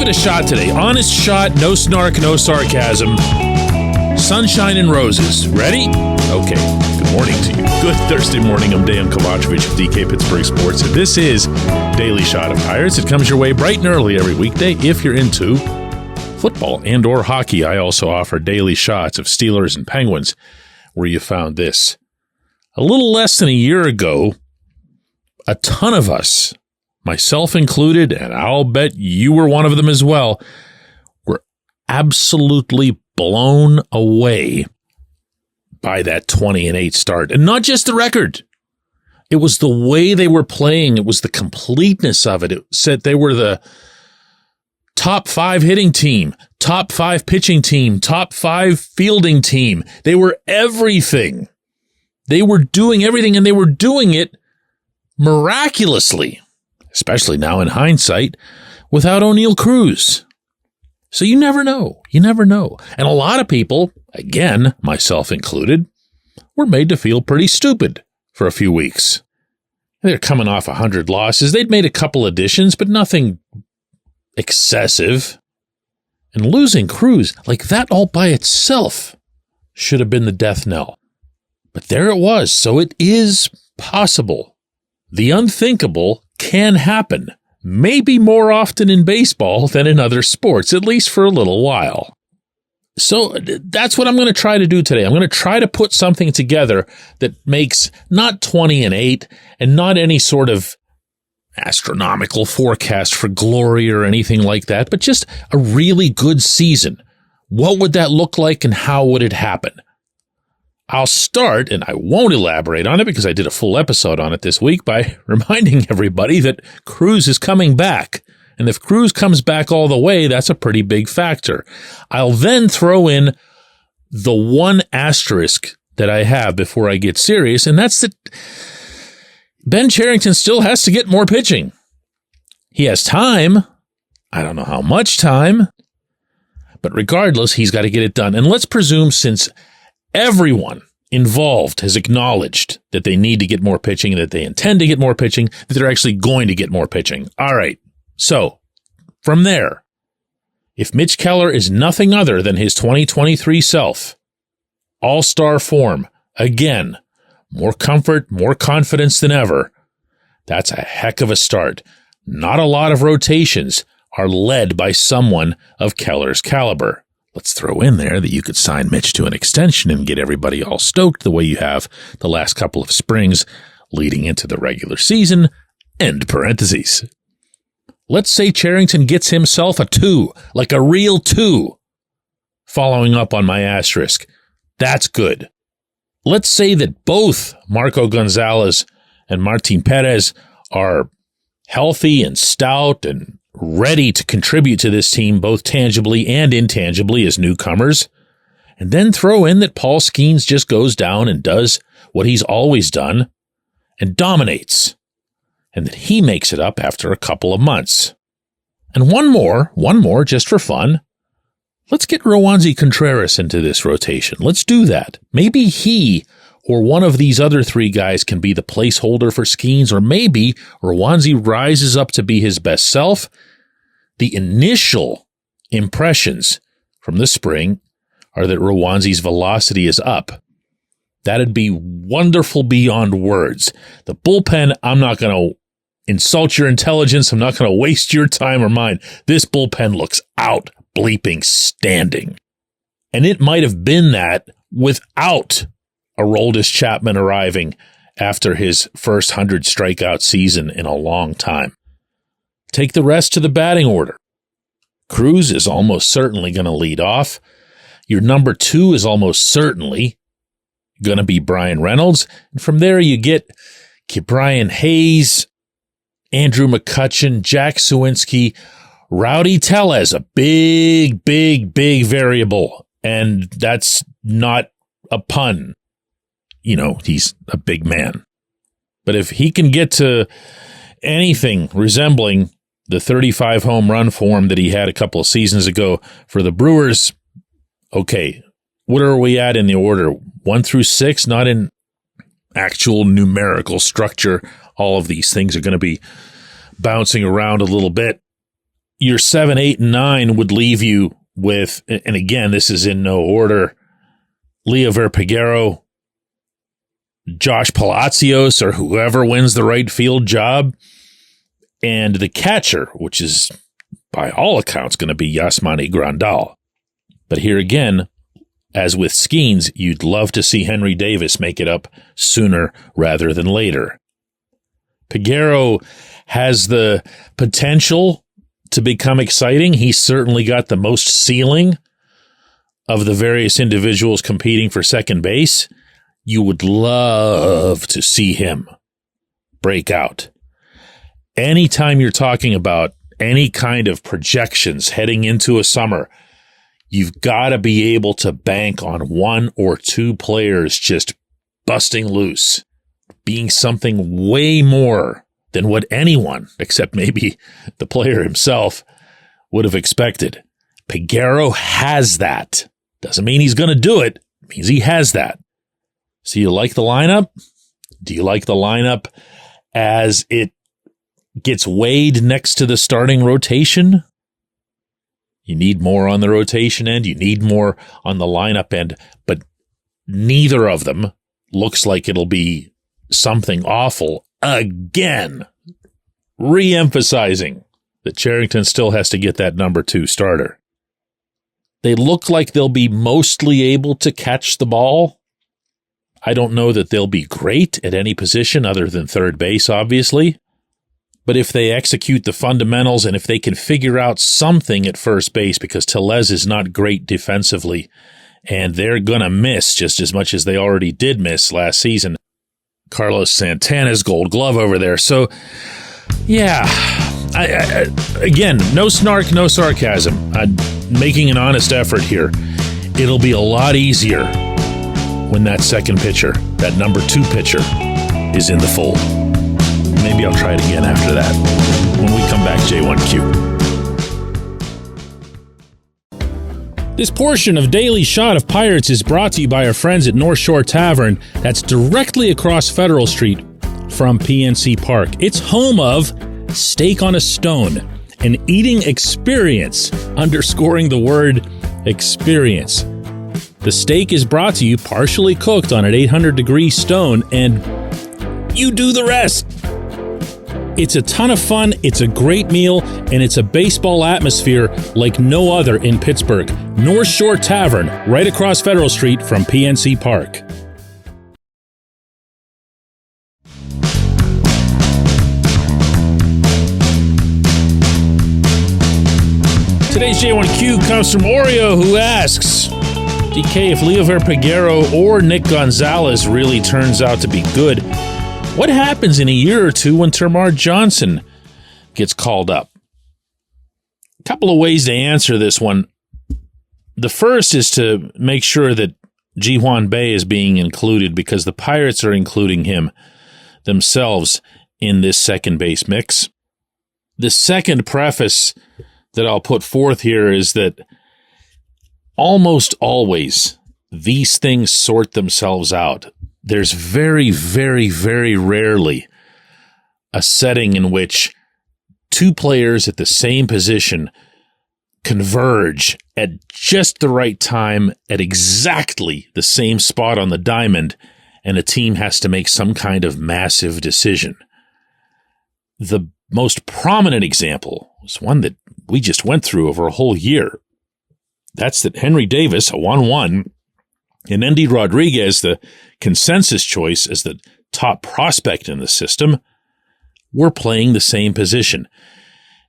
it a shot today. Honest shot, no snark, no sarcasm. Sunshine and roses. Ready? Okay. Good morning to you. Good Thursday morning. I'm Dejan Kovacevic of DK Pittsburgh Sports, and this is Daily Shot of Pirates. It comes your way bright and early every weekday if you're into football and or hockey. I also offer daily shots of Steelers and Penguins, where you found this. A little less than a year ago, a ton of us, myself included, and I'll bet you were one of them as well, were absolutely blown away by that 20-8 start. And not just the record. It was the way they were playing. It was the completeness of it. It said they were the top 5 hitting team, top 5 pitching team, top 5 fielding team. They were everything. They were doing everything, and they were doing it miraculously, especially now in hindsight, without O'Neal Cruz. So you never know. You never know. And a lot of people, again, myself included, were made to feel pretty stupid for a few weeks. They're coming off 100 losses. They'd made a couple additions, but nothing excessive. And losing Cruz, like that all by itself, should have been the death knell. But there it was. So it is possible. The unthinkable can happen. Maybe more often in baseball than in other sports, at least for a little while. So that's what I'm going to try to do today. I'm going to try to put something together that makes not 20-8 and not any sort of astronomical forecast for glory or anything like that, but just a really good season. What would that look like and how would it happen? I'll start, and I won't elaborate on it because I did a full episode on it this week, by reminding everybody that Cruz is coming back. And if Cruz comes back all the way, that's a pretty big factor. I'll then throw in the one asterisk that I have before I get serious, and that's that Ben Cherington still has to get more pitching. He has time. I don't know how much time. But regardless, he's got to get it done. And let's presume, since everyone involved has acknowledged that they need to get more pitching and that they intend to get more pitching, that they're actually going to get more pitching. All right. So from there, if Mitch Keller is nothing other than his 2023 self, all-star form, again, more comfort, more confidence than ever, that's a heck of a start. Not a lot of rotations are led by someone of Keller's caliber. Let's throw in there that you could sign Mitch to an extension and get everybody all stoked the way you have the last couple of springs leading into the regular season. End parentheses. Let's say Cherington gets himself a 2, like a real 2. Following up on my asterisk. That's good. Let's say that both Marco Gonzalez and Martin Perez are healthy and stout and ready to contribute to this team both tangibly and intangibly as newcomers. And then throw in that Paul Skeens just goes down and does what he's always done and dominates. And that he makes it up after a couple of months. And one more just for fun. Let's get Roansy Contreras into this rotation. Let's do that. Maybe he or one of these other 3 guys can be the placeholder for Skeens, or maybe Roansy rises up to be his best self. The initial impressions from the spring are that Rowansy's velocity is up. That'd be wonderful beyond words. The bullpen, I'm not going to insult your intelligence. I'm not going to waste your time or mine. This bullpen looks out bleeping standing. And it might have been that without Aroldis Chapman arriving after his first 100 strikeout season in a long time. Take the rest to the batting order. Cruz is almost certainly going to lead off. Your number 2 is almost certainly going to be Brian Reynolds. And from there you get Brian Hayes, Andrew McCutchen, Jack Suwinski, Rowdy Tellez, a big variable. And that's not a pun. You know, he's a big man. But if he can get to anything resembling the 35 home run form that he had a couple of seasons ago for the Brewers, okay, what are we at in the order? 1 through 6, not in actual numerical structure. All of these things are going to be bouncing around a little bit. your 7, 8, and 9 would leave you with, and again, this is in no order, Liover Peguero, Josh Palacios, or whoever wins the right field job, and the catcher, which is, by all accounts, going to be Yasmani Grandal. But here again, as with Skeens, you'd love to see Henry Davis make it up sooner rather than later. Peguero has the potential to become exciting. He's certainly got the most ceiling of the various individuals competing for second base. You would love to see him break out. Anytime you're talking about any kind of projections heading into a summer, you've got to be able to bank on 1 or 2 players just busting loose, being something way more than what anyone, except maybe the player himself, would have expected. Peguero has that. Doesn't mean he's going to do it. It means he has that. So you like the lineup? Do you like the lineup as it gets weighed next to the starting rotation? You need more on the rotation end. You need more on the lineup end. But neither of them looks like it'll be something awful. Again, re-emphasizing that Cherington still has to get that number 2 starter. They look like they'll be mostly able to catch the ball. I don't know that they'll be great at any position other than third base, obviously. But if they execute the fundamentals and if they can figure out something at first base, because Tellez is not great defensively, and they're going to miss just as much as they already did miss last season. Carlos Santana's Gold Glove over there. So, yeah, again, no snark, no sarcasm. I'm making an honest effort here. It'll be a lot easier when that second pitcher, that number 2 pitcher, is in the fold. Maybe I'll try it again after that. When we come back, J1Q. This portion of Daily Shot of Pirates is brought to you by our friends at North Shore Tavern that's directly across Federal Street from PNC Park. It's home of Steak on a Stone, an eating experience, underscoring the word experience. The steak is brought to you partially cooked on an 800-degree stone, and you do the rest. It's a ton of fun, it's a great meal, and it's a baseball atmosphere like no other in Pittsburgh. North Shore Tavern, right across Federal Street from PNC Park. Today's J1Q comes from Oreo, who asks, DK, if Liover Peguero or Nick Gonzalez really turns out to be good, what happens in a year or two when Termarr Johnson gets called up? A couple of ways to answer this one. The first is to make sure that Ji-hwan Bae is being included, because the Pirates are including him themselves in this second base mix. The second preface that I'll put forth here is that almost always these things sort themselves out. There's very, very, very rarely a setting in which 2 players at the same position converge at just the right time at exactly the same spot on the diamond, and a team has to make some kind of massive decision. The most prominent example is one that we just went through over a whole year. That's that Henry Davis, a 1-1, and Endy Rodriguez, the consensus choice as the top prospect in the system, were playing the same position.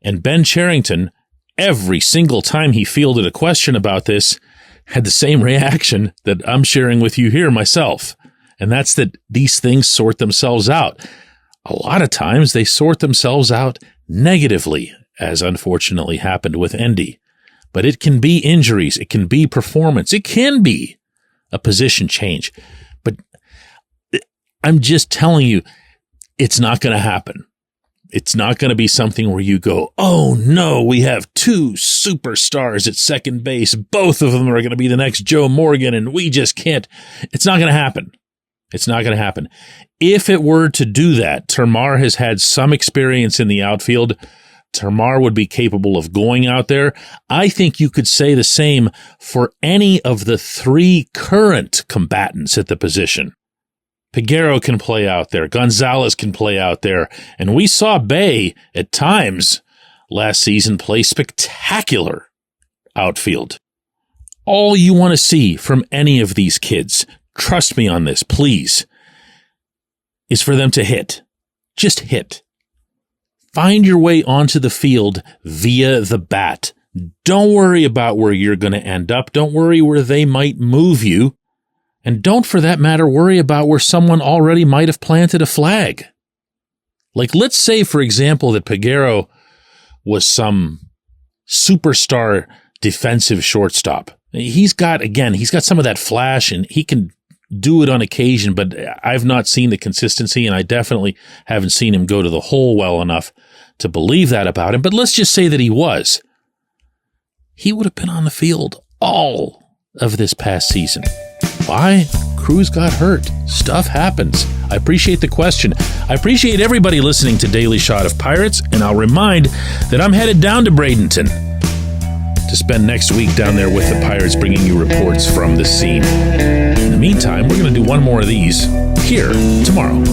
And Ben Cherington, every single time he fielded a question about this, had the same reaction that I'm sharing with you here myself. And that's that these things sort themselves out. A lot of times they sort themselves out negatively, as unfortunately happened with Endy. But it can be injuries, it can be performance, it can be a position change. But I'm just telling you, it's not going to happen. It's not going to be something where you go, oh no, we have 2 superstars at second base. Both of them are going to be the next Joe Morgan, and we just can't. It's not going to happen. It's not going to happen. If it were to do that, Termarr has had some experience in the outfield, Termarr would be capable of going out there. I think you could say the same for any of the 3 current combatants at the position. Peguero can play out there. Gonzalez can play out there. And we saw Bay at times last season play spectacular outfield. All you want to see from any of these kids, trust me on this, please, is for them to hit. Just hit. Find your way onto the field via the bat. Don't worry about where you're going to end up. Don't worry where they might move you. And don't, for that matter, worry about where someone already might have planted a flag. Like, let's say, for example, that Peguero was some superstar defensive shortstop. He's got some of that flash, and he can do it on occasion, but I've not seen the consistency, and I definitely haven't seen him go to the hole well enough to believe that about him. But let's just say that he was. He would have been on the field all of this past season. Why? Cruz got hurt. Stuff happens. I appreciate the question. I appreciate everybody listening to Daily Shot of Pirates, and I'll remind that I'm headed down to Bradenton to spend next week down there with the Pirates, bringing you reports from the scene. In the meantime, we're going to do one more of these here tomorrow.